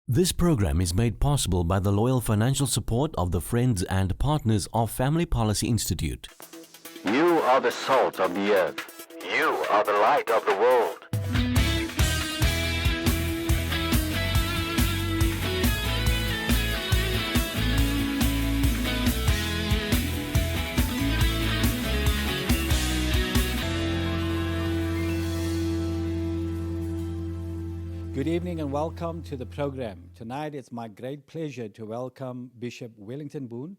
This program is made possible by the loyal financial support of the friends and partners of Family Policy Institute. You are the salt of the earth. You are the light of the world. Good evening and welcome to the program. Tonight it's my great pleasure to welcome Bishop Wellington Boone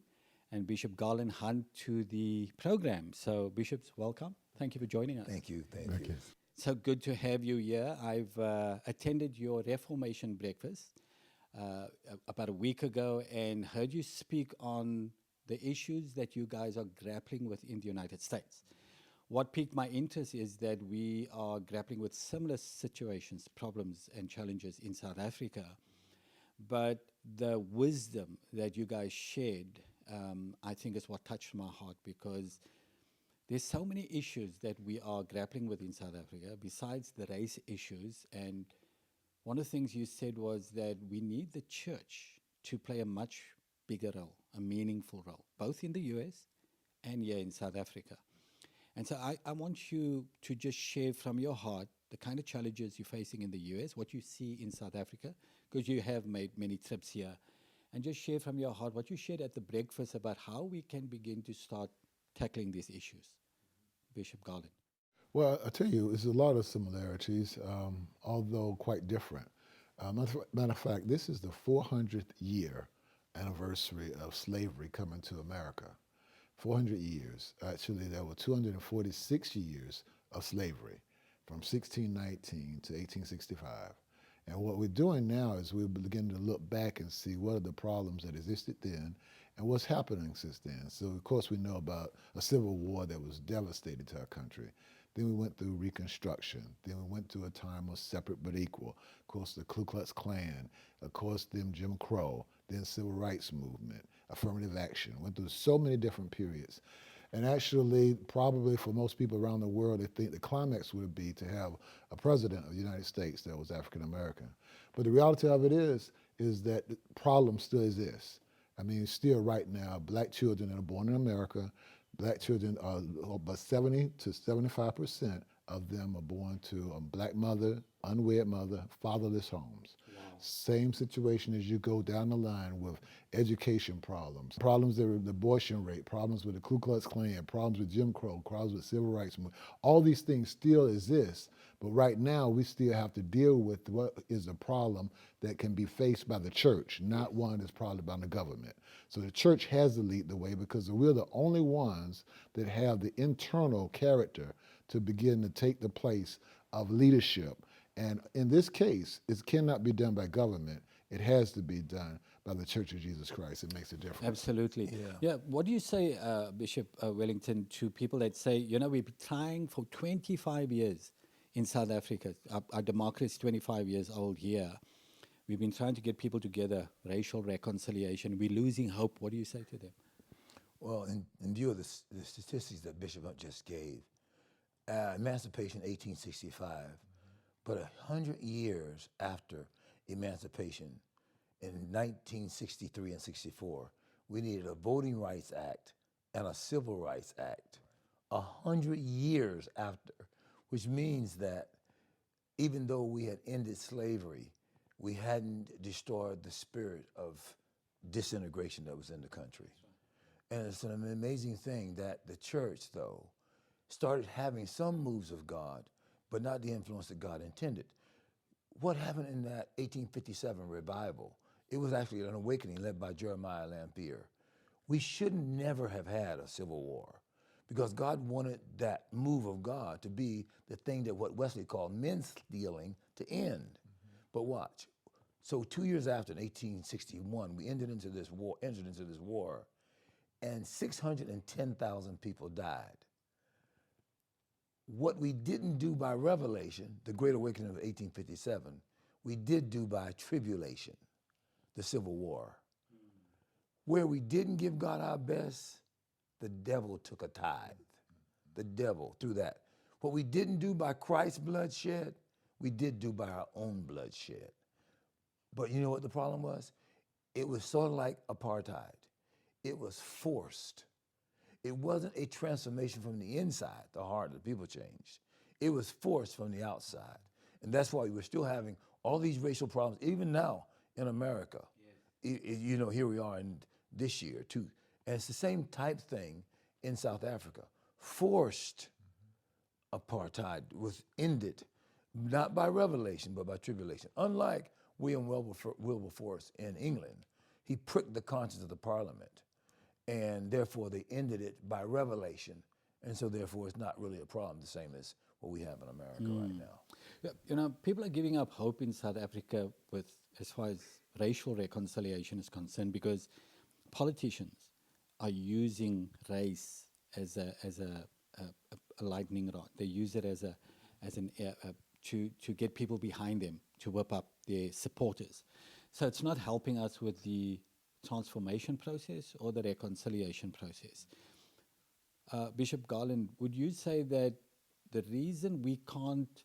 and Bishop Garland Hunt to the program. So bishops, welcome. Thank you for joining us. Thank you. Thank you. So good to have you here. I've attended your Reformation breakfast about a week ago and heard you speak on the issues that you guys are grappling with in the United States. What piqued my interest is that we are grappling with similar situations, problems, and challenges in South Africa. But the wisdom that you guys shared, I think is what touched my heart, because there's so many issues that we are grappling with in South Africa besides the race issues. And one of the things you said was that we need the church to play a much bigger role, a meaningful role, both in the US and here in South Africa. And so I want you to just share from your heart the kind of challenges you're facing in the US, what you see in South Africa, because you have made many trips here, and just share from your heart what you shared at the breakfast about how we can begin to start tackling these issues. Bishop Garland. Well, I tell you, there's a lot of similarities, although quite different. Matter of fact, this is the 400th year anniversary of slavery coming to America. 400 years. Actually, there were 246 years of slavery from 1619 to 1865. And what we're doing now is we're beginning to look back and see what are the problems that existed then and what's happening since then. So, of course, we know about a civil war that was devastating to our country. Then we went through Reconstruction. Then we went through a time of separate but equal. Of course, the Ku Klux Klan. Of course, then Jim Crow. Then Civil Rights Movement. Affirmative action. Went through so many different periods. And actually, probably for most people around the world, they think the climax would be to have a president of the United States that was African American. But the reality of it is that the problem still exists. I mean, still right now, black children that are born in America, black children are about 70 to 75% of them are born to a black mother, unwed mother, fatherless homes. Wow. Same situation as you go down the line with education problems with the abortion rate, problems with the Ku Klux Klan, problems with Jim Crow, problems with civil rights. All these things still exist, but right now we still have to deal with what is a problem that can be faced by the church, not one that's probably by the government. So the church has to lead the way because we're the only ones that have the internal character to begin to take the place of leadership. And in this case, it cannot be done by government. It has to be done by the Church of Jesus Christ. It makes a difference. Absolutely. Yeah. What do you say, Bishop Wellington, to people that say, you know, we've been trying for 25 years in South Africa. Our democracy is 25 years old here. We've been trying to get people together, racial reconciliation. We're losing hope. What do you say to them? Well, in view of the statistics that Bishop Hunt just gave, emancipation 1865, but 100 years after emancipation, in 1963 and 64, we needed a Voting Rights Act and a Civil Rights Act. 100 years after, which means that even though we had ended slavery, we hadn't destroyed the spirit of disintegration that was in the country. And it's an amazing thing that the church, though, started having some moves of God, but not the influence that God intended. What happened in that 1857 revival? It was actually an awakening led by Jeremiah Lampier. We should never have had a civil war because God wanted that move of God to be the thing that what Wesley called men stealing to end. But watch. So 2 years after, in 1861, we entered into this war, and 610,000 people died. What we didn't do by revelation, the Great Awakening of 1857, we did do by tribulation, the Civil War. Where we didn't give God our best, the devil took a tithe. The devil, through that. What we didn't do by Christ's bloodshed, we did do by our own bloodshed. But you know what the problem was? It was sort of like apartheid. It was forced. It wasn't a transformation from the inside, the heart of the people changed. It was forced from the outside. And that's why we're still having all these racial problems, even now in America. You know, here we are in this year too. And it's the same type thing in South Africa. Forced apartheid was ended, not by revelation, but by tribulation. Unlike William Wilberforce in England, he pricked the conscience of the parliament, and therefore they ended it by revelation. And so therefore it's not really a problem, the same as what we have in America right now. Yeah, you know, people are giving up hope in South Africa with as far as racial reconciliation is concerned, because politicians are using race as a lightning rod. They use it to get people behind them, to whip up their supporters. So it's not helping us with the transformation process or the reconciliation process. Bishop Garland, would you say that the reason we can't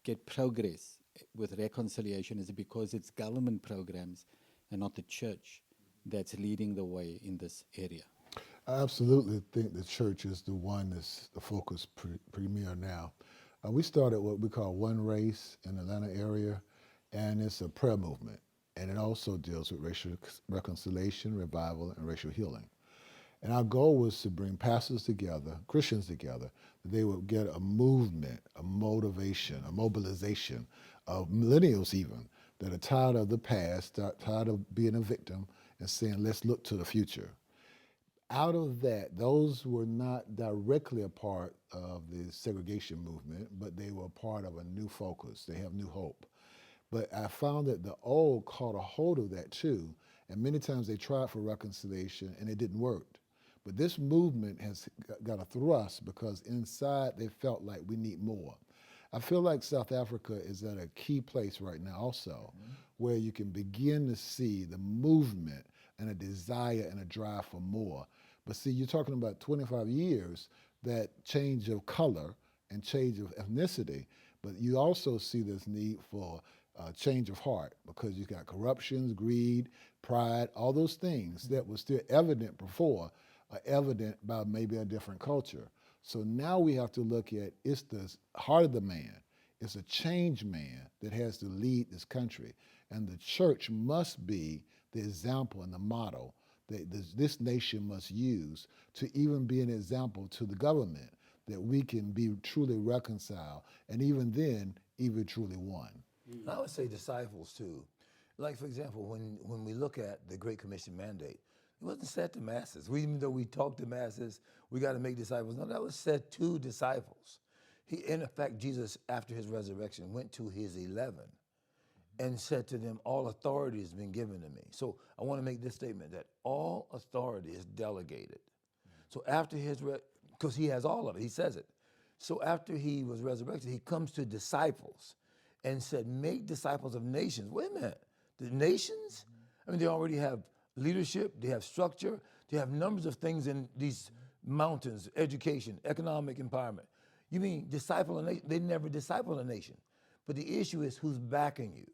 get progress with reconciliation is because it's government programs and not the church that's leading the way in this area? I absolutely think the church is the one that's the focus premier now. We started what we call One Race in the Atlanta area, and it's a prayer movement. And it also deals with racial reconciliation, revival, and racial healing. And our goal was to bring pastors together, Christians together, that they would get a movement, a motivation, a mobilization of millennials even, that are tired of the past, tired of being a victim, and saying, let's look to the future. Out of that, those were not directly a part of the segregation movement, but they were part of a new focus. They have new hope. But I found that the old caught a hold of that too, and many times they tried for reconciliation and it didn't work. But this movement has got a thrust because inside they felt like we need more. I feel like South Africa is at a key place right now also, where you can begin to see the movement and a desire and a drive for more. But see, you're talking about 25 years, that change of color and change of ethnicity, but you also see this need for change of heart, because you've got corruptions, greed, pride, all those things that were still evident before are evident by maybe a different culture. So now we have to look at, it's the heart of the man. It's a change man that has to lead this country. And the church must be the example and the model that this nation must use to even be an example to the government, that we can be truly reconciled, and even then, even truly one. I would say disciples too. Like, for example, when we look at the Great Commission mandate, it wasn't said to masses. Even though we talk to masses, we got to make disciples. No, that was said to disciples. In effect, Jesus, after his resurrection, went to his 11 and said to them, all authority has been given to me. So I want to make this statement, that all authority is delegated. So after because he has all of it, he says it. So after he was resurrected, he comes to disciples and said, make disciples of nations. Wait a minute, the nations? I mean, they already have leadership, they have structure, they have numbers of things in these mountains, education, economic empowerment. You mean disciple a nation? They never disciple a nation. But the issue is who's backing you.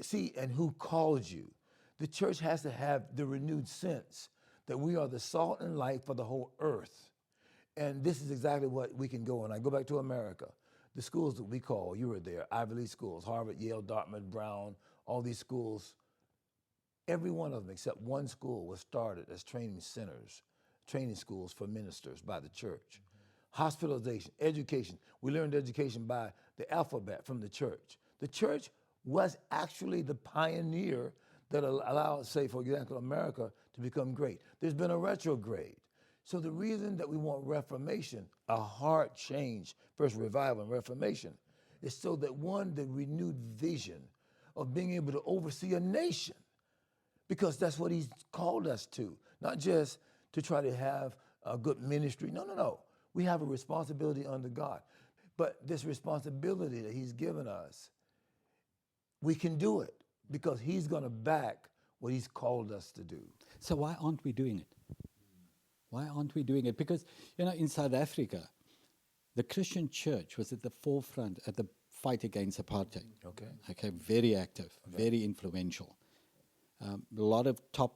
See, and who calls you. The church has to have the renewed sense that we are the salt and light for the whole earth. And this is exactly what we can go. And I go back to America. The schools that we call, you were there, Ivy League schools, Harvard, Yale, Dartmouth, Brown, all these schools, every one of them except one school was started as training centers, training schools for ministers by the church. Hospitalization, education. We learned education by the alphabet from the church. The church was actually the pioneer that allowed, say, for example, America to become great. There's been a retrograde. So the reason that we want reformation, a heart change, first revival and reformation, is so that the renewed vision of being able to oversee a nation, because that's what he's called us to, not just to try to have a good ministry. No. We have a responsibility under God. But this responsibility that he's given us, we can do it because he's going to back what he's called us to do. So why aren't we doing it? Why aren't we doing it? Because, in South Africa, the Christian church was at the fight against apartheid. Okay. Okay, very active, very influential. A lot of top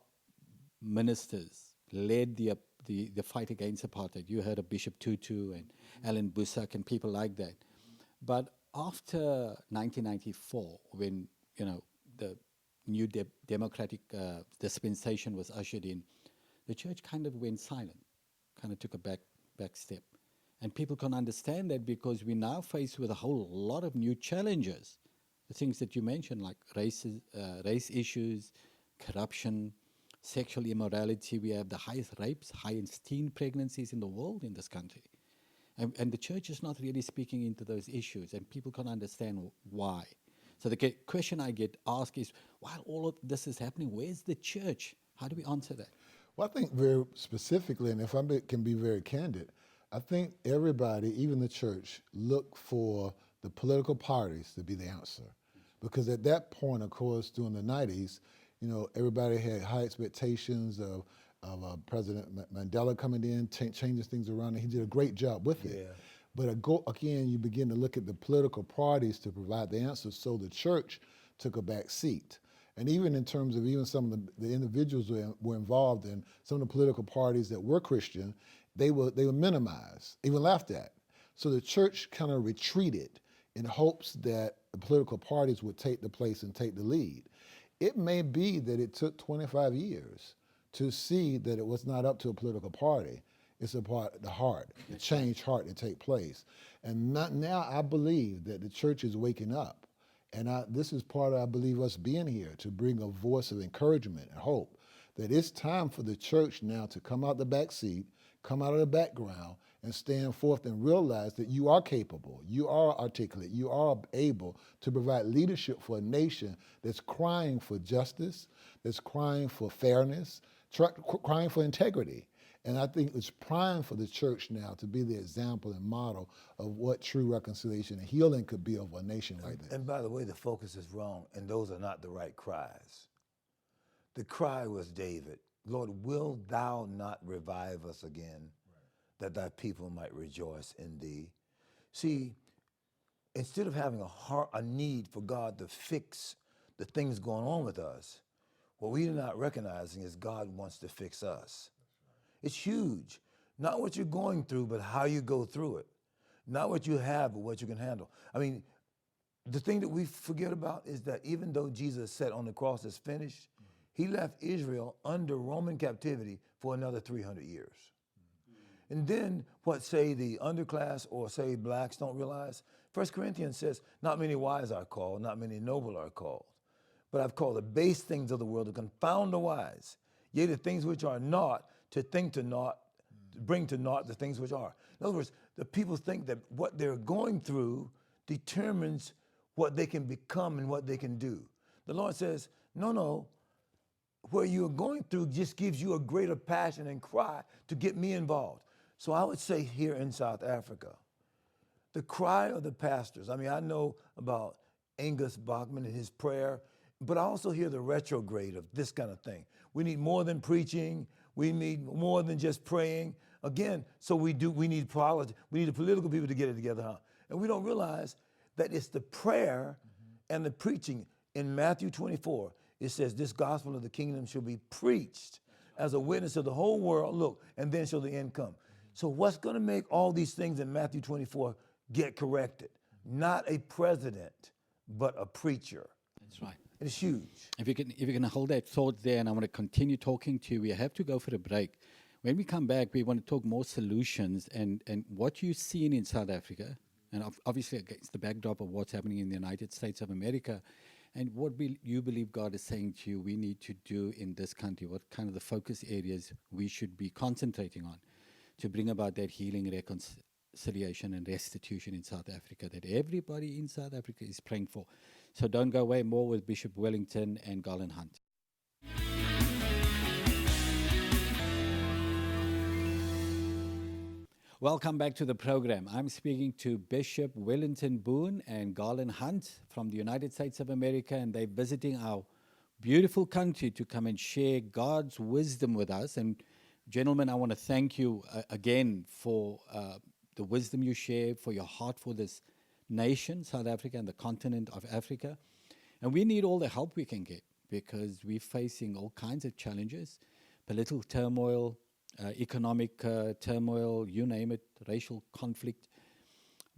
ministers led the fight against apartheid. You heard of Bishop Tutu and Alan Busak and people like that. But after 1994, when the new democratic dispensation was ushered in, the church kind of went silent, kind of took a back step. And people can understand that because we're now faced with a whole lot of new challenges. The things that you mentioned, like race issues, corruption, sexual immorality. We have the highest rapes, highest teen pregnancies in the world in this country. And the church is not really speaking into those issues, and people can understand why. So the question I get asked is, while all of this is happening, where's the church? How do we answer that? Well, I think very specifically, and if I can be very candid, I think everybody, even the church, look for the political parties to be the answer. Because at that point, of course, during the 90s, everybody had high expectations of President Mandela coming in, changing things around, and he did a great job with it. Yeah. But again, you begin to look at the political parties to provide the answers, so the church took a back seat. And even in terms of even some of the individuals who were involved in some of the political parties that were Christian, they were minimized, even laughed at. So the church kind of retreated in hopes that the political parties would take the place and take the lead. It may be that it took 25 years to see that it was not up to a political party. It's about the heart, the changed heart to take place. And now I believe that the church is waking up. And this is part of, I believe, us being here to bring a voice of encouragement and hope that it's time for the church now to come out the back seat, come out of the background, and stand forth and realize that you are capable, you are articulate, you are able to provide leadership for a nation that's crying for justice, that's crying for fairness, crying for integrity. And I think it's prime for the church now to be the example and model of what true reconciliation and healing could be of a nation like this. And by the way, the focus is wrong, and those are not the right cries. The cry was David, Lord, will thou not revive us again, that thy people might rejoice in thee? See, instead of having a need for God to fix the things going on with us, what we're not recognizing is God wants to fix us. It's huge. Not what you're going through, but how you go through it. Not what you have, but what you can handle. I mean, the thing that we forget about is that even though Jesus said on the cross is finished, he left Israel under Roman captivity for another 300 years. And then what, say, the underclass or, say, blacks don't realize, 1 Corinthians says, not many wise are called, not many noble are called. But I've called the base things of the world to confound the wise, yea, the things which are not, to think to naught, to bring to naught the things which are. In other words, the people think that what they're going through determines what they can become and what they can do. The Lord says, no, where you're going through just gives you a greater passion and cry to get me involved. So I would say here in South Africa, the cry of the pastors, I mean, I know about Angus Bachman and his prayer, but I also hear the retrograde of this kind of thing. We need more than preaching. We need more than just praying. Again, so we need the political people to get it together, huh? And we don't realize that it's the prayer and the preaching. In Matthew 24, it says, this gospel of the kingdom shall be preached as a witness to the whole world, look, and then shall the end come. So what's going to make all these things in Matthew 24 get corrected? Not a president, but a preacher. That's right. It's huge. If you can hold that thought there, and I want to continue talking to you, we have to go for a break. When we come back, we want to talk more solutions and what you've seen in South Africa, and obviously against the backdrop of what's happening in the United States of America, and what you believe God is saying to you we need to do in this country, what kind of the focus areas we should be concentrating on to bring about that healing, reconciliation, and restitution in South Africa that everybody in South Africa is praying for. So don't go away. More with Bishop Wellington and Garland Hunt. Welcome back to the program. I'm speaking to Bishop Wellington Boone and Garland Hunt from the United States of America, and they're visiting our beautiful country to come and share God's wisdom with us. And gentlemen, I want to thank you again for the wisdom you share, for your heart for this nation, South Africa, and the continent of Africa. And we need all the help we can get because we're facing all kinds of challenges, political turmoil, economic turmoil, you name it, racial conflict.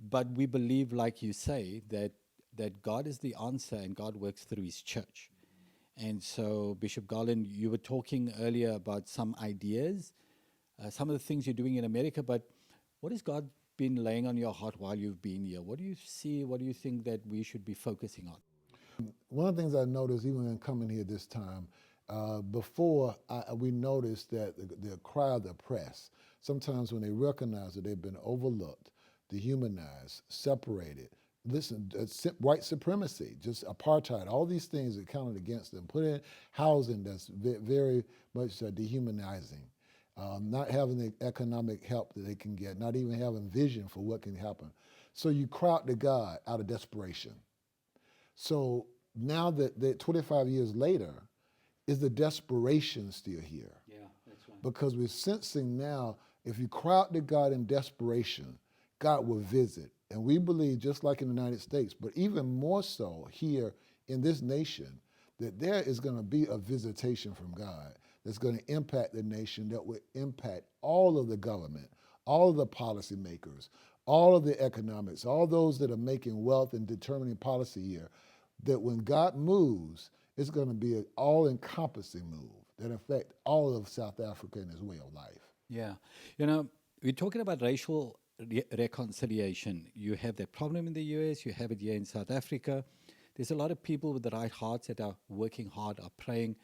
But we believe, like you say, that God is the answer and God works through his church. And so, Bishop Garland, you were talking earlier about some ideas, some of the things you're doing in America, but what has God been laying on your heart while you've been here? What do you see, what do you think that we should be focusing on? One of the things I noticed even in coming here this time, before we noticed that the cry of the oppressed, sometimes when they recognize that they've been overlooked, dehumanized, separated, listen, white supremacy, just apartheid, all these things that counted against them, put in housing that's very much dehumanizing, not having the economic help that they can get, not even having vision for what can happen. So you cry out to God out of desperation. So now that 25 years later, is the desperation still here? Yeah, that's right. Because we're sensing now, if you cry out to God in desperation, God will visit. And we believe, just like in the United States, but even more so here in this nation, that there is going to be a visitation from God that's going to impact the nation, that will impact all of the government, all of the policymakers, all of the economics, all those that are making wealth and determining policy here, that when God moves, it's going to be an all-encompassing move that affects all of South Africa and its way of life. Yeah. You know, we're talking about racial reconciliation. You have that problem in the US, you have it here in South Africa. There's a lot of people with the right hearts that are working hard, are praying,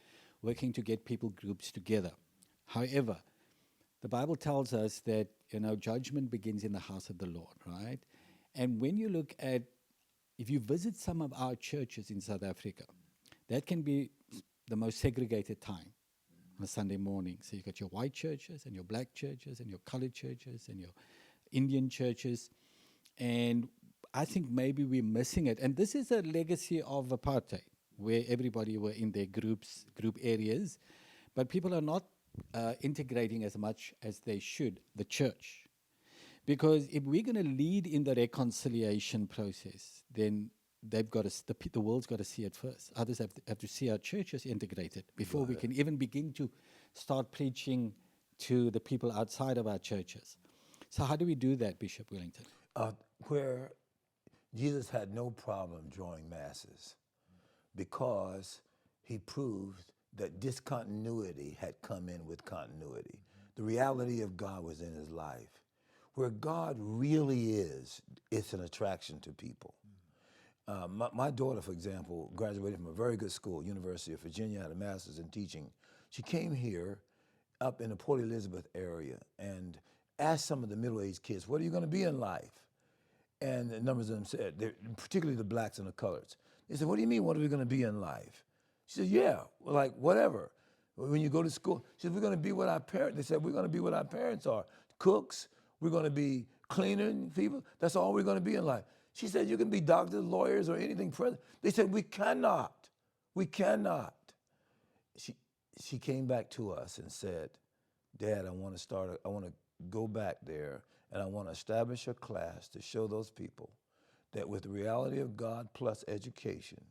working to get people groups together. However, the Bible tells us that, you know, judgment begins in the house of the Lord, right? And when you look at, if you visit some of our churches in South Africa, that can be the most segregated time on a Sunday morning. So you've got your white churches and your black churches and your colored churches and your Indian churches. And I think maybe we're missing it. And this is a legacy of apartheid, where everybody were in their group areas, but people are not integrating as much as they should, the church. Because if we're going to lead in the reconciliation process, then they've got to, the world's got to see it first. Others have to see our churches integrated before we can even begin to start preaching to the people outside of our churches. So how do we do that, Bishop Wellington? Where Jesus had no problem drawing masses because he proved that discontinuity had come in with continuity. The reality of God was in his life. Where God really is, it's an attraction to people. My daughter, for example, graduated from a very good school, University of Virginia, had a master's in teaching. She came here up in the Port Elizabeth area and asked some of the middle-aged kids, what are you going to be in life? And a number of them said, particularly the blacks and the coloreds, they said, what do you mean, what are we going to be in life? She said, yeah, like whatever. When you go to school, she said, we're going to be what our parents, they said, we're going to be what our parents are, cooks, we're going to be cleaning people, that's all we're going to be in life. She said, you can be doctors, lawyers, or anything further. They said, we cannot. She came back to us and said, Dad, I want to go back there and I want to establish a class to show those people that with the reality of God plus education,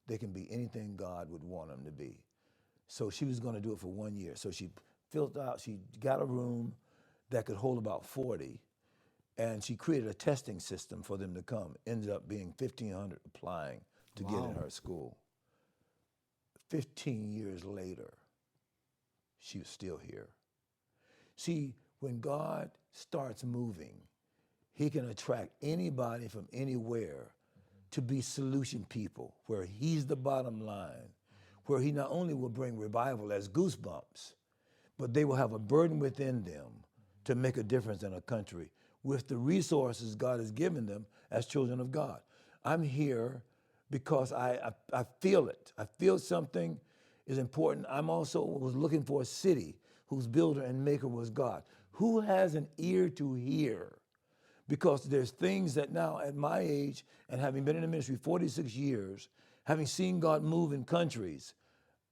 they can be anything God would want them to be. So she was going to do it for 1 year. So she got a room that could hold about 40, and she created a testing system for them to come. Ended up being 1,500 applying to get in her school. 15 years later, she was still here. See, when God starts moving, he can attract anybody from anywhere to be solution people, where he's the bottom line, where he not only will bring revival as goosebumps, but they will have a burden within them to make a difference in a country with the resources God has given them as children of God. I'm here because I feel it. I feel something is important. I'm also was looking for a city whose builder and maker was God. Who has an ear to hear? Because there's things that now at my age and having been in the ministry 46 years, having seen God move in countries,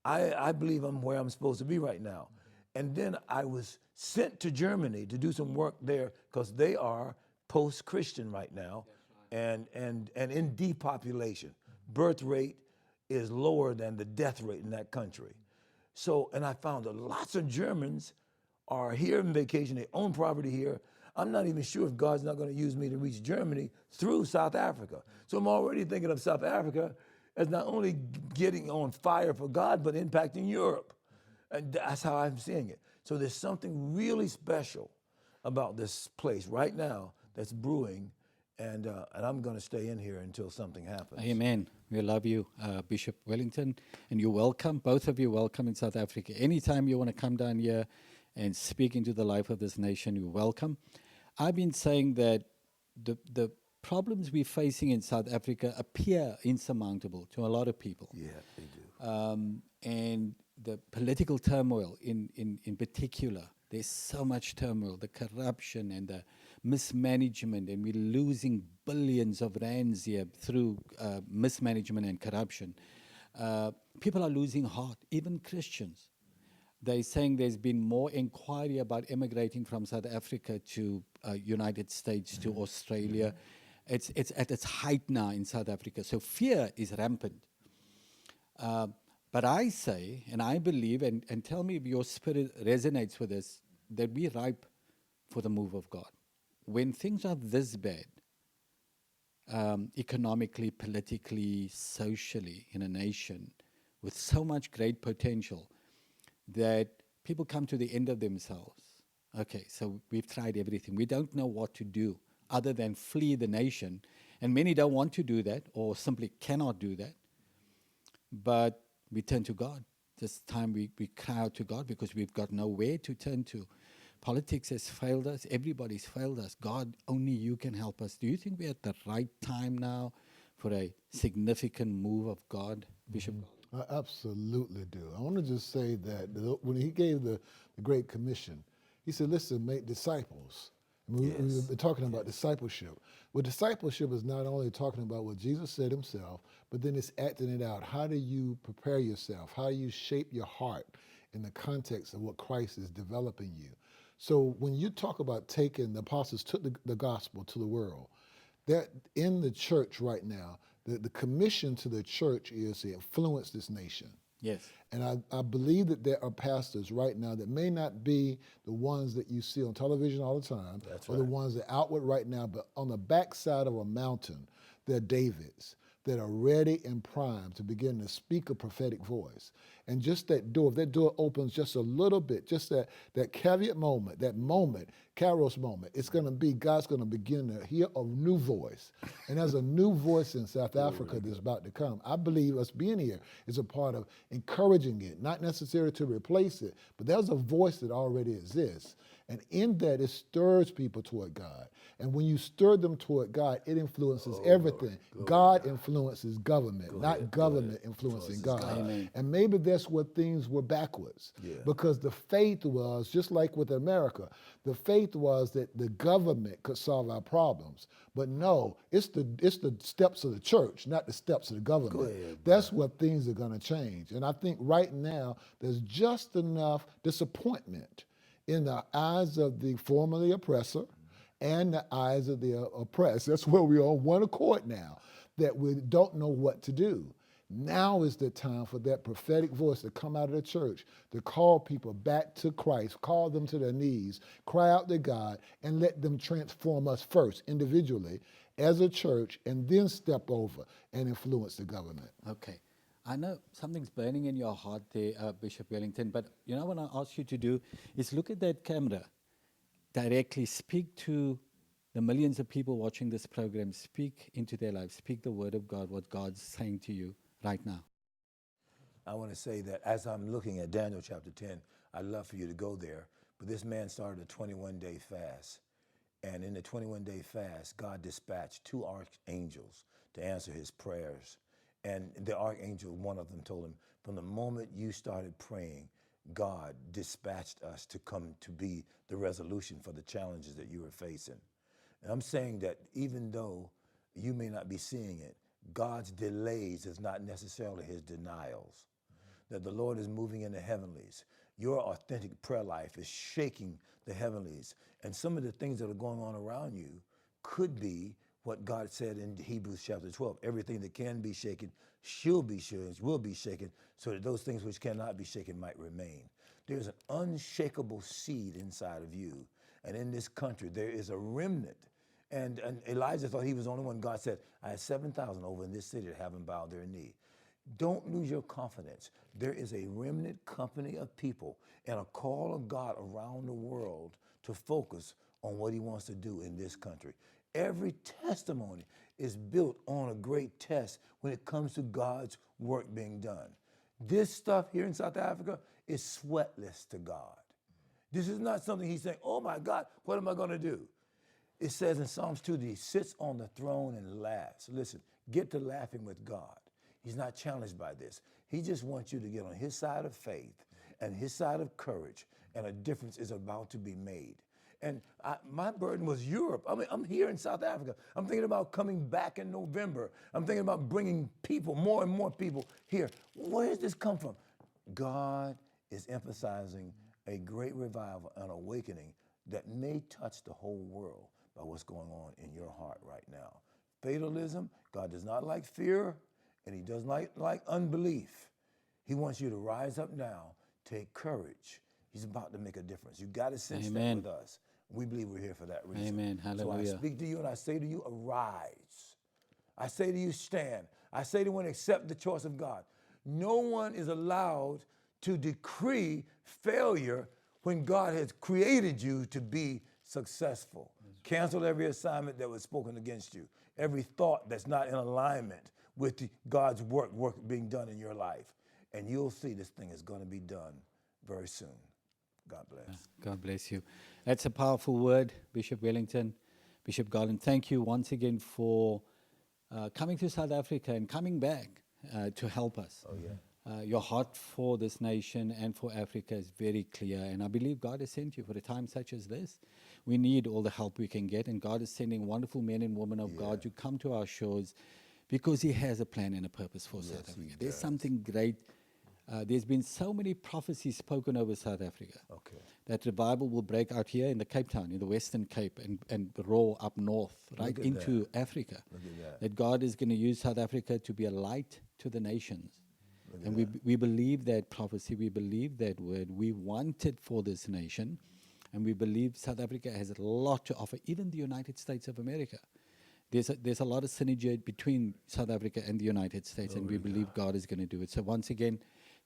I believe I'm where I'm supposed to be right now. And then I was sent to Germany to do some work there because they are post-Christian right now. and in depopulation. Birth rate is lower than the death rate in that country. So, and I found that lots of Germans are here on vacation, they own property here. I'm not even sure if God's not going to use me to reach Germany through South Africa. So I'm already thinking of South Africa as not only getting on fire for God, but impacting Europe. And that's how I'm seeing it. So there's something really special about this place right now that's brewing, and I'm going to stay in here until something happens. Amen. We love you, Bishop Wellington, and you're welcome. Both of you welcome in South Africa. Anytime you want to come down here and speak into the life of this nation, you're welcome. I've been saying that the problems we're facing in South Africa appear insurmountable to a lot of people. Yeah, they do. And the political turmoil in particular, there's so much turmoil, the corruption and the mismanagement, and we're losing billions of rands here through mismanagement and corruption. People are losing heart, even Christians. They're saying there's been more inquiry about immigrating from South Africa to United States, to Australia. It's at its height now in South Africa. So fear is rampant. But I say, and I believe, and tell me if your spirit resonates with this, that we're ripe for the move of God. When things are this bad, economically, politically, socially, in a nation, with so much great potential, that people come to the end of themselves. Okay, so we've tried everything. We don't know what to do other than flee the nation. And many don't want to do that or simply cannot do that. But we turn to God. This time we cry out to God because we've got nowhere to turn to. Politics has failed us. Everybody's failed us. God, only you can help us. Do you think we're at the right time now for a significant move of God, Bishop? I absolutely do. I want to just say that when he gave the Great Commission, he said, listen, make disciples. We've been talking about discipleship. Well, discipleship is not only talking about what Jesus said himself, but then it's acting it out. How do you prepare yourself? How do you shape your heart in the context of what Christ is developing you? So when you talk about taking, the apostles took the gospel to the world, that in the church right now, the commission to the church is to influence this nation. Yes. And I believe that there are pastors right now that may not be the ones that you see on television all the time, or the ones that are outward right now, but on the backside of a mountain, they're Davids that are ready and primed to begin to speak a prophetic voice. And just that door, if that door opens just a little bit, just that caveat moment, Kairos moment, it's going to be, God's going to begin to hear a new voice. And there's a new voice in South Africa that's about to come. I believe us being here is a part of encouraging it, not necessarily to replace it, but there's a voice that already exists. And in that, it stirs people toward God. And when you stir them toward God, it influences everything. God influences government, not government influencing God. Amen. And maybe that's where things were backwards. Because the faith was, just like with America, the faith was that the government could solve our problems. But no, it's the steps of the church, not the steps of the government. That's where things are going to change. And I think right now, there's just enough disappointment in the eyes of the formerly oppressor and the eyes of the oppressed. That's where we're on one accord now, that we don't know what to do. Now is the time for that prophetic voice to come out of the church, to call people back to Christ, call them to their knees, cry out to God, and let them transform us first, individually, as a church, and then step over and influence the government. Okay. I know something's burning in your heart there, Bishop Wellington, but you know what I ask you to do is look at that camera, directly speak to the millions of people watching this program, speak into their lives, speak the word of God, what God's saying to you right now. I want to say that as I'm looking at Daniel chapter 10, I'd love for you to go there, but this man started a 21-day fast. And in the 21-day fast, God dispatched 2 archangels to answer his prayers. And the archangel, one of them told him, from the moment you started praying, God dispatched us to come to be the resolution for the challenges that you were facing. And I'm saying that even though you may not be seeing it, God's delays is not necessarily his denials. That the Lord is moving in the heavenlies. Your authentic prayer life is shaking the heavenlies. And some of the things that are going on around you could be what God said in Hebrews chapter 12. Everything that can be shaken will be shaken, so that those things which cannot be shaken might remain. There's an unshakable seed inside of you. And in this country, there is a remnant. And Elijah thought he was the only one. God said, I have 7,000 over in this city that haven't bowed their knee. Don't lose your confidence. There is a remnant company of people and a call of God around the world to focus on what he wants to do in this country. Every testimony is built on a great test when it comes to God's work being done. This stuff here in South Africa is sweatless to God. This is not something he's saying, oh my God, what am I going to do? It says in Psalms 2 that he sits on the throne and laughs. Listen, get to laughing with God. He's not challenged by this. He just wants you to get on his side of faith and his side of courage, and a difference is about to be made. And my burden was Europe. I mean, I'm here in South Africa. I'm thinking about coming back in November. I'm thinking about bringing people, more and more people here. Where does this come from? God is emphasizing a great revival, an awakening that may touch the whole world by what's going on in your heart right now. Fatalism, God does not like fear, and he does not like unbelief. He wants you to rise up now, take courage. He's about to make a difference. You got to sense that with us. We believe we're here for that reason. Amen. Hallelujah. So I speak to you and I say to you, arise. I say to you, stand. I say to one, accept the choice of God. No one is allowed to decree failure when God has created you to be successful. Cancel every assignment that was spoken against you, every thought that's not in alignment with God's work being done in your life. And you'll see this thing is going to be done very soon. God bless. God bless you. That's a powerful word, Bishop Wellington. Bishop Garland, thank you once again for coming to South Africa and coming back to help us. Oh, yeah. Your heart for this nation and for Africa is very clear, and I believe God has sent you for a time such as this. We need all the help we can get, and God is sending wonderful men and women of God to come to our shores because he has a plan and a purpose for South Africa. There's something great. There's been so many prophecies spoken over South Africa that revival will break out here in the Cape Town, in the Western Cape, and roar up north, right into Africa. Look at That God is going to use South Africa to be a light to the nations. And we believe that prophecy, we believe that word, we want it for this nation, and we believe South Africa has a lot to offer, even the United States of America. There's a lot of synergy between South Africa and the United States, and we believe God is going to do it. So once again,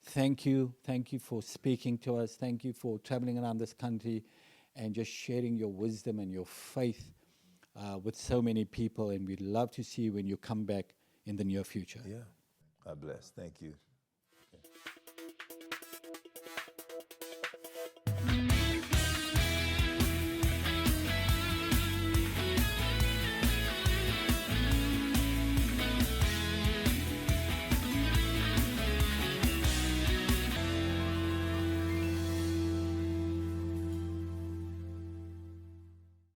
thank you for speaking to us. Thank you for traveling around this country and just sharing your wisdom and your faith with so many people, and we'd love to see you when you come back in the near future. Yeah. God bless. Thank you.